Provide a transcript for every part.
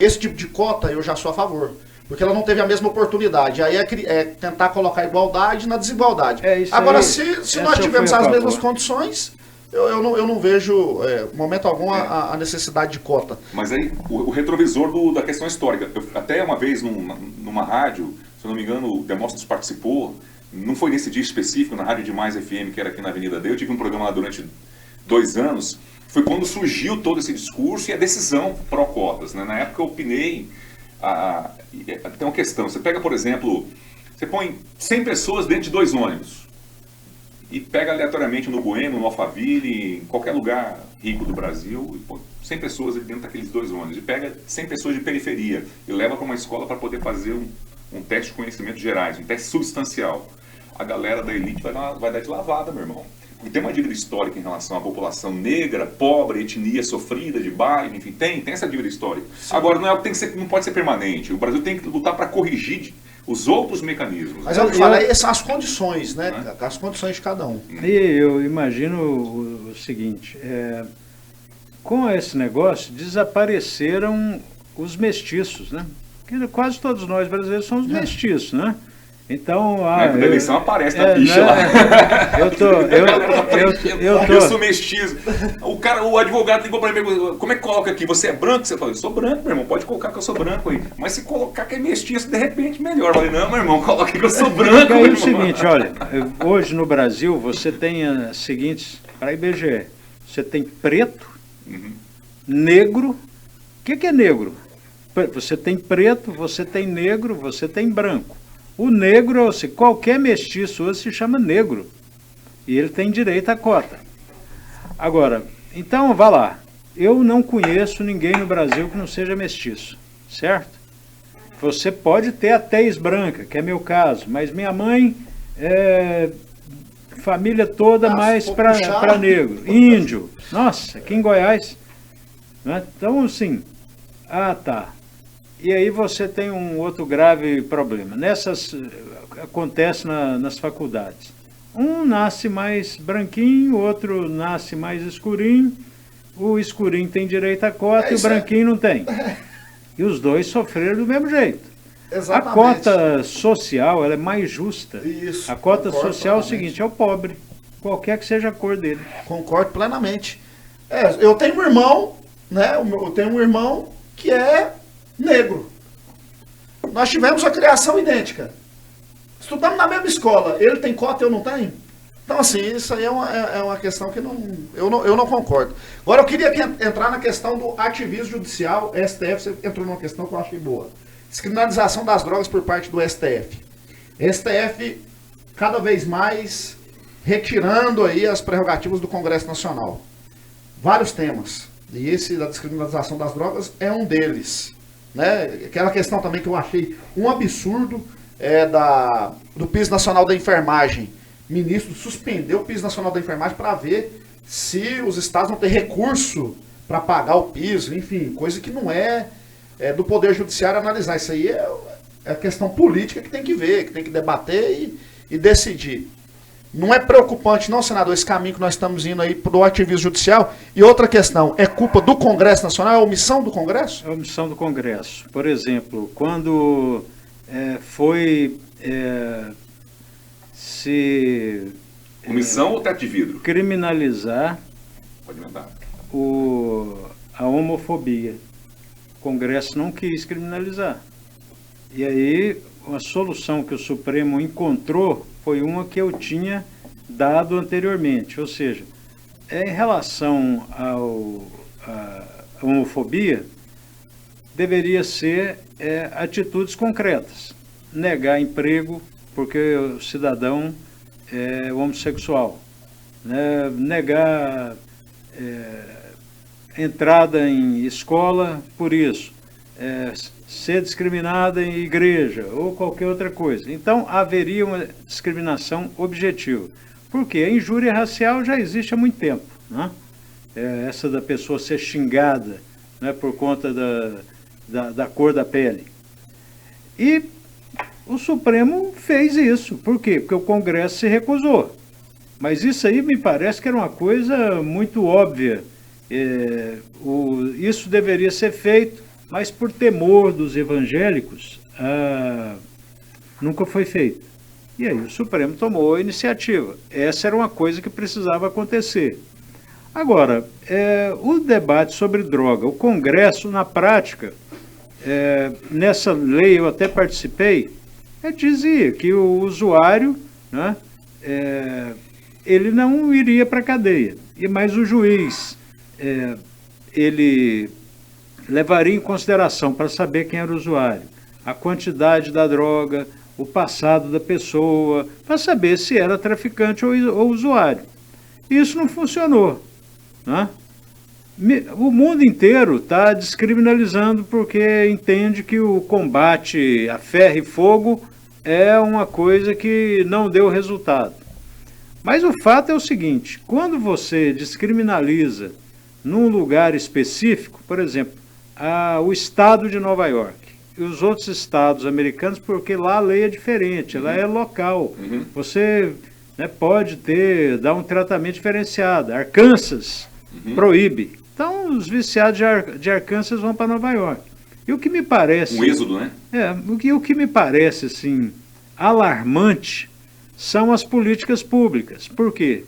Esse tipo de cota eu já sou a favor. Porque ela não teve a mesma oportunidade. Aí é tentar colocar igualdade na desigualdade. Agora, aí, se nós tivermos as mesmas condições, eu não vejo, momento algum, a necessidade de cota. Mas aí, o retrovisor da questão histórica. Até uma vez, numa rádio, se eu não me engano, o Demóstenes participou, não foi nesse dia específico, na Rádio Demais FM, que era aqui na Avenida D, eu tive um programa lá durante 2 anos, foi quando surgiu todo esse discurso e a decisão pró-cotas, né? Na época eu opinei, tem uma questão, você pega, por exemplo, você põe 100 pessoas dentro de 2 ônibus e pega aleatoriamente no Bueno, no Alphaville, em qualquer lugar rico do Brasil, e põe 100 pessoas dentro daqueles 2 ônibus, e pega 100 pessoas de periferia e leva para uma escola para poder fazer um teste de conhecimentos gerais, um teste substancial. A galera da elite vai dar de lavada, meu irmão. Porque tem uma dívida histórica em relação à população negra, pobre, etnia sofrida, de bairro, enfim, tem essa dívida histórica. Sim. Agora, não é o que não pode ser permanente. O Brasil tem que lutar para corrigir os outros mecanismos. Mas eu falo, essas são as condições, né? As condições de cada um. E eu imagino o seguinte, com esse negócio desapareceram os mestiços, né? Porque quase todos nós brasileiros somos mestiços, né? Então, na eleição aparece na ficha lá. Eu sou mestiço. O advogado ligou para mim, como é que coloca aqui? Você é branco? Você fala, eu sou branco, meu irmão, pode colocar que eu sou branco aí. Mas se colocar que é mestiço, de repente melhor. Eu falei, não, meu irmão, coloque que eu sou branco. É o seguinte, olha, hoje no Brasil você tem as seguintes, para a IBGE, você tem preto, negro. O que é negro? Você tem preto, você tem negro, você tem branco. O negro, qualquer mestiço hoje se chama negro. E ele tem direito à cota. Agora, então, vá lá. Eu não conheço ninguém no Brasil que não seja mestiço, certo? Você pode ter a tez branca, que é meu caso, mas minha mãe família toda mais para negro. Índio. Nossa, aqui em Goiás. Né? Então, assim, tá. E aí você tem um outro grave problema. Acontece nas faculdades. Um nasce mais branquinho, o outro nasce mais escurinho. O escurinho tem direito à cota e o branquinho não tem. E os dois sofreram do mesmo jeito. Exatamente. A cota social ela é mais justa. Isso, a cota social é o seguinte, é o pobre, qualquer que seja a cor dele. Concordo plenamente. Eu tenho um irmão, né? Eu tenho um irmão que é negro. Nós tivemos a criação idêntica. Estudamos na mesma escola. Ele tem cota, eu não tenho. Então, assim, isso aí é uma questão que eu não concordo. Agora, eu queria entrar na questão do ativismo judicial. STF, você entrou numa questão que eu achei boa. Descriminalização das drogas por parte do STF. STF, cada vez mais, retirando aí as prerrogativas do Congresso Nacional. Vários temas. E esse da descriminalização das drogas é um deles. Né? Aquela questão também que eu achei um absurdo do Piso Nacional da Enfermagem. O ministro suspendeu o Piso Nacional da Enfermagem para ver se os estados vão ter recurso para pagar o piso, enfim, coisa que não é do Poder Judiciário analisar. Isso aí é questão política que tem que ver, que tem que debater e decidir. Não é preocupante, não, senador, esse caminho que nós estamos indo aí para o ativismo judicial. E outra questão, é culpa do Congresso Nacional? É omissão do Congresso? É omissão do Congresso. Por exemplo, quando foi se... Omissão ou teto de vidro? Criminalizar Pode mandar. a homofobia. O Congresso não quis criminalizar. E aí, a solução que o Supremo encontrou foi uma que eu tinha dado anteriormente, ou seja, em relação à homofobia, deveria ser atitudes concretas. Negar emprego porque o cidadão é homossexual, né? Negar entrada em escola por isso, ser discriminada em igreja ou qualquer outra coisa. Então, haveria uma discriminação objetiva. Porque a injúria racial já existe há muito tempo, né? Essa da pessoa ser xingada, né, por conta da cor da pele. E o Supremo fez isso. Por quê? Porque o Congresso se recusou. Mas isso aí me parece que era uma coisa muito óbvia. Isso deveria ser feito mas por temor dos evangélicos, nunca foi feito. E aí o Supremo tomou a iniciativa. Essa era uma coisa que precisava acontecer. Agora, o debate sobre droga, o Congresso, na prática, nessa lei eu até participei, dizia que o usuário, né, ele não iria para a cadeia, mas o juiz, ele levaria em consideração para saber quem era o usuário, a quantidade da droga, o passado da pessoa, para saber se era traficante ou usuário. Isso não funcionou, né? O mundo inteiro está descriminalizando porque entende que o combate a ferro e fogo é uma coisa que não deu resultado. Mas o fato é o seguinte, quando você descriminaliza num lugar específico, por exemplo, o estado de Nova York e os outros estados americanos, porque lá a lei é diferente, ela é local. Você, né, pode dar um tratamento diferenciado. Arkansas proíbe. Então, os viciados de Arkansas vão para Nova York. E o que me parece... Um êxodo, né? O que me parece, assim, alarmante são as políticas públicas. Por quê?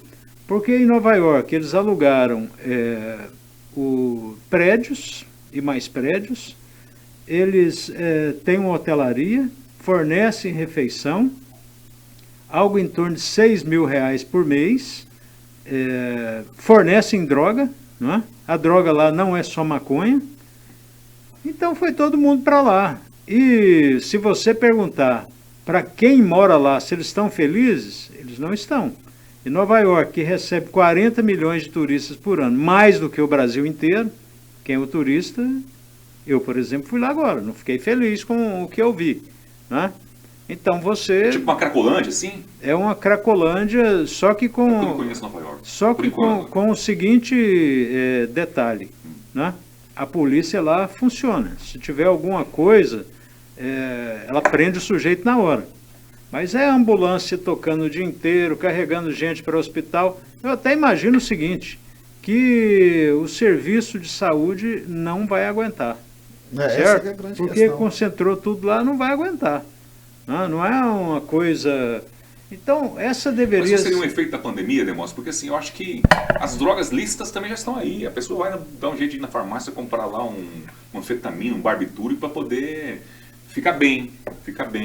Porque em Nova York eles alugaram prédios e mais prédios, eles têm uma hotelaria, fornecem refeição, algo em torno de R$6.000 por mês, fornecem droga, não é? A droga lá não é só maconha. Então foi todo mundo para lá. E se você perguntar para quem mora lá se eles estão felizes, eles não estão. E Nova York, que recebe 40 milhões de turistas por ano, mais do que o Brasil inteiro, quem é o turista, eu, por exemplo, fui lá agora, não fiquei feliz com o que eu vi, né? Então você... Tipo uma Cracolândia, assim? É uma Cracolândia, só que com... Eu não conheço Nova York. Só que com o seguinte detalhe, né? A polícia lá funciona. Se tiver alguma coisa, ela prende o sujeito na hora. Mas é a ambulância tocando o dia inteiro, carregando gente para o hospital. Eu até imagino o seguinte, que o serviço de saúde não vai aguentar. Certo? Essa que é a grande Porque questão. concentrou tudo lá, não vai aguentar. Não é uma coisa... Então, essa deveria... Mas isso seria um efeito da pandemia, Demóstenes? Porque assim, eu acho que as drogas lícitas também já estão aí. A pessoa vai dar um jeito de ir na farmácia comprar lá um anfetamina, um barbitúrico para poder ficar bem,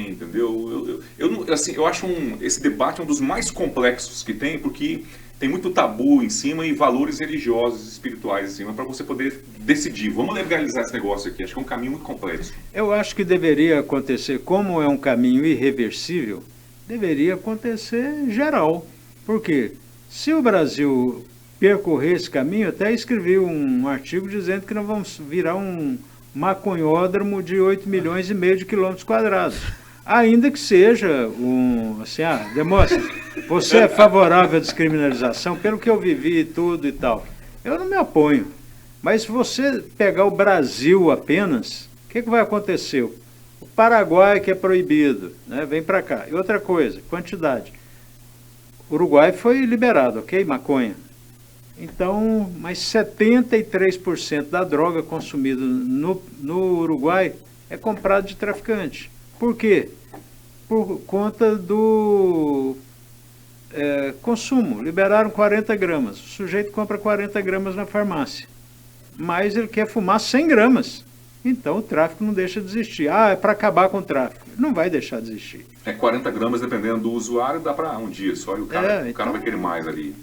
entendeu? Eu acho esse debate um dos mais complexos que tem, porque tem muito tabu em cima e valores religiosos e espirituais em cima para você poder decidir. Vamos legalizar esse negócio aqui. Acho que é um caminho muito complexo. Eu acho que deveria acontecer, como é um caminho irreversível, deveria acontecer geral. Por quê? Se o Brasil percorrer esse caminho, até escrevi um artigo dizendo que nós vamos virar um maconhódromo de 8,5 milhões de quilômetros quadrados. Ainda que seja Demóstenes, você é favorável à descriminalização, pelo que eu vivi e tudo e tal. Eu não me oponho. Mas se você pegar o Brasil apenas, o que vai acontecer? O Paraguai, que é proibido, né, vem para cá. E outra coisa, quantidade. O Uruguai foi liberado, ok? Maconha. Então, mas 73% da droga consumida no Uruguai é comprada de traficante. Por quê? Por conta do consumo. Liberaram 40 gramas. O sujeito compra 40 gramas na farmácia. Mas ele quer fumar 100 gramas. Então o tráfico não deixa de existir. É para acabar com o tráfico. Não vai deixar de existir. 40 gramas, dependendo do usuário, dá para um dia só. E o cara vai querer mais ali.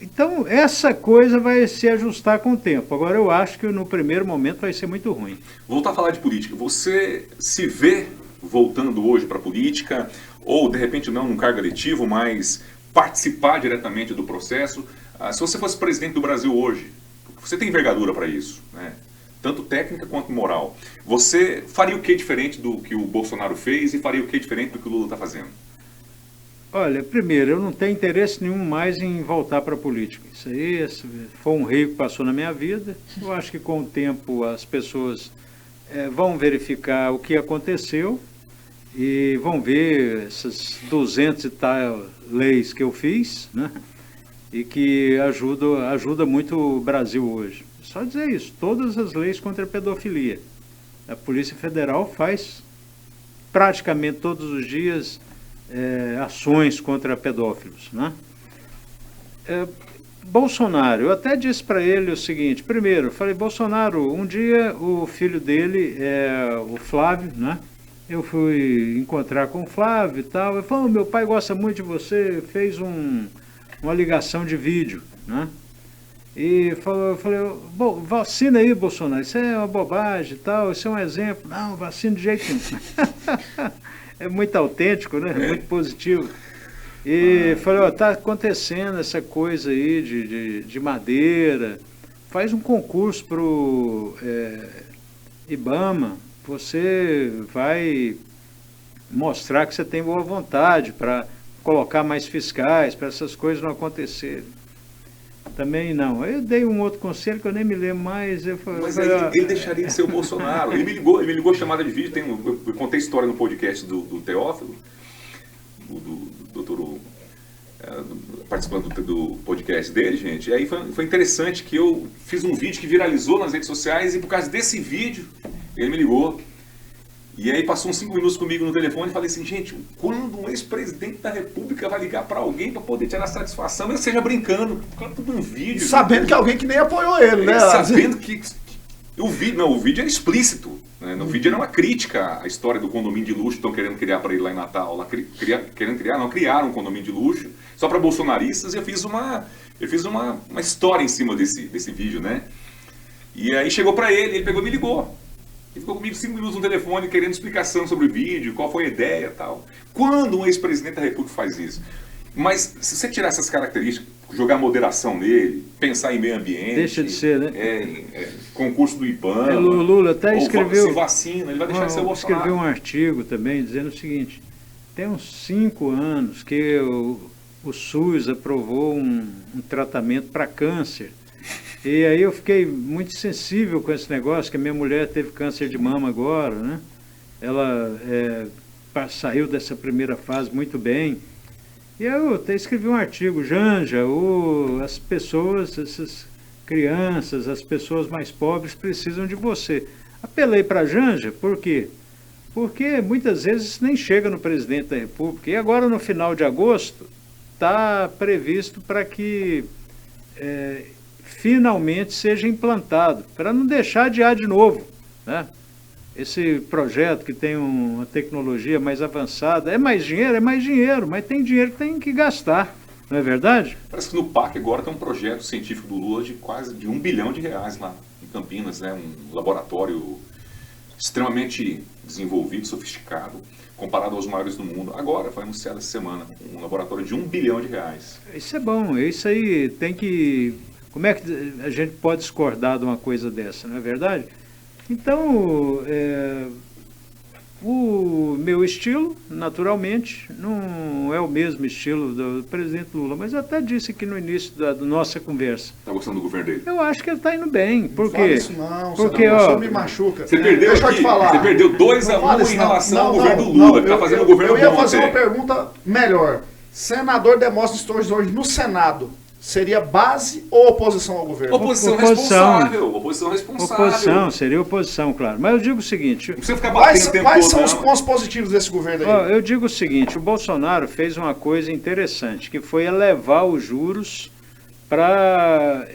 Então, essa coisa vai se ajustar com o tempo. Agora, eu acho que no primeiro momento vai ser muito ruim. Voltar a falar de política. Você se vê voltando hoje para a política, ou de repente não num cargo eletivo, mas participar diretamente do processo? Se você fosse presidente do Brasil hoje, você tem envergadura para isso, né? Tanto técnica quanto moral. Você faria o que diferente do que o Bolsonaro fez e faria o que diferente do que o Lula está fazendo? Olha, primeiro, eu não tenho interesse nenhum mais em voltar para a política. Isso aí foi um rio que passou na minha vida. Eu acho que com o tempo as pessoas vão verificar o que aconteceu e vão ver essas 200 e tal leis que eu fiz, né? e que ajuda muito o Brasil hoje. Só dizer isso, todas as leis contra a pedofilia. A Polícia Federal faz praticamente todos os dias ações contra pedófilos, né? Bolsonaro, eu até disse para ele o seguinte, primeiro, eu falei, Bolsonaro, um dia o filho dele, o Flávio, né? Eu fui encontrar com o Flávio e tal, ele falou, meu pai gosta muito de você, fez uma ligação de vídeo, né? E eu falei, bom, vacina aí, Bolsonaro, isso é uma bobagem e tal, isso é um exemplo. Não, vacina de jeito nenhum. É muito autêntico, né? Muito positivo. E falei, ó, tá acontecendo essa coisa aí de madeira, faz um concurso pro IBAMA, você vai mostrar que você tem boa vontade para colocar mais fiscais, para essas coisas não acontecerem. Também não. Eu dei um outro conselho que eu nem me lembro mais. Mas aí ele deixaria de ser o Bolsonaro. Ele me ligou chamada de vídeo. Eu contei história no podcast do Teófilo, do doutor, participando do podcast dele, gente. E aí foi interessante que eu fiz um vídeo que viralizou nas redes sociais e por causa desse vídeo ele me ligou. E aí passou uns 5 minutos comigo no telefone e falei assim, gente, quando um ex-presidente da República vai ligar para alguém para poder tirar satisfação, mesmo que seja brincando, tudo um vídeo. Sabendo que alguém que nem apoiou ele, né? Sabendo que o vídeo é explícito. Né? No vídeo era uma crítica à história do condomínio de luxo que estão querendo criar para ele lá em Natal. Lá, criaram um condomínio de luxo só para bolsonaristas e eu fiz uma história em cima desse vídeo, né? E aí chegou para ele pegou e me ligou. Ele ficou comigo 5 minutos no telefone querendo explicação sobre o vídeo, qual foi a ideia e tal. Quando um ex-presidente da República faz isso? Mas se você tirar essas características, jogar moderação nele, pensar em meio ambiente... Deixa de ser, né? Concurso do IBAMA... Lula até escreveu... Se vacina, ele vai deixar de ser o Bolsonaro. Escreveu um artigo também dizendo o seguinte, tem uns 5 anos que o SUS aprovou um tratamento para câncer. E aí eu fiquei muito sensível com esse negócio, que a minha mulher teve câncer de mama agora, né? Ela saiu dessa primeira fase muito bem. E eu até escrevi um artigo, Janja, as pessoas, essas crianças, as pessoas mais pobres precisam de você. Apelei para a Janja, por quê? Porque muitas vezes nem chega no presidente da República. E agora no final de agosto está previsto para que... finalmente seja implantado, para não deixar de de novo, né? Esse projeto que tem uma tecnologia mais avançada, é mais dinheiro, mas tem dinheiro que tem que gastar, não é verdade? Parece que no PAC agora tem um projeto científico do Lula de quase de R$1 bilhão lá em Campinas, né? Um laboratório extremamente desenvolvido, sofisticado, comparado aos maiores do mundo. Agora, foi anunciado essa semana, um laboratório de R$1 bilhão. Isso é bom, isso aí tem que... Como é que a gente pode discordar de uma coisa dessa, não é verdade? Então, o meu estilo, naturalmente, não é o mesmo estilo do presidente Lula, mas eu até disse aqui no início da nossa conversa. Está gostando do governo dele? Eu acho que ele está indo bem. Por quê? Não fala isso não, porque, você me machuca. Você perdeu Deixa eu te falar. Você perdeu 2-1 em relação ao governo do Lula, que está fazendo o governo bom. Eu ia fazer uma pergunta melhor. Senador Demóstenes Torres hoje no Senado seria base ou oposição ao governo? Oposição responsável. Oposição responsável. Oposição, seria oposição, claro. Mas eu digo o seguinte... Não precisa ficar batendo quais são os pontos positivos desse governo aí? Eu digo o seguinte, o Bolsonaro fez uma coisa interessante, que foi elevar os juros para...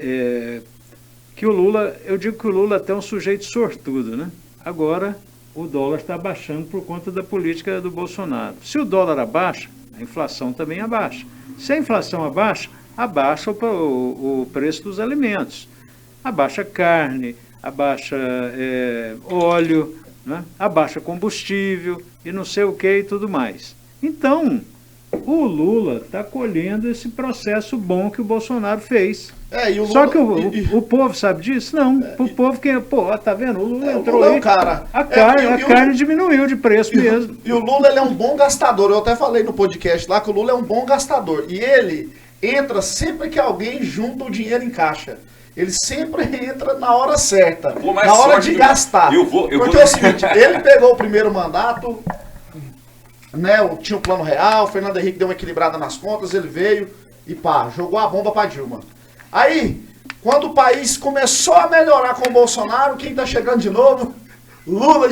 que o Lula... Eu digo que o Lula é até um sujeito sortudo, né? Agora, o dólar está baixando por conta da política do Bolsonaro. Se o dólar abaixa, a inflação também abaixa. Se a inflação abaixa o preço dos alimentos. Abaixa carne, abaixa óleo, né? Abaixa combustível e não sei o que e tudo mais. Então, o Lula está colhendo esse processo bom que o Bolsonaro fez. E o Lula, só que o povo sabe disso? Não. O povo que... tá vendo? O Lula entrou Lula aí. Cara. A carne diminuiu de preço mesmo. E o Lula ele é um bom gastador. Eu até falei no podcast lá que o Lula é um bom gastador. E ele entra sempre que alguém junta o dinheiro em caixa. Ele sempre entra na hora certa, na hora de gastar. Porque é o seguinte, ele pegou o primeiro mandato, né, tinha o plano real, o Fernando Henrique deu uma equilibrada nas contas, ele veio, E pá, jogou a bomba pra Dilma. Aí, quando o país começou a melhorar com o Bolsonaro, quem tá chegando de novo? Lula.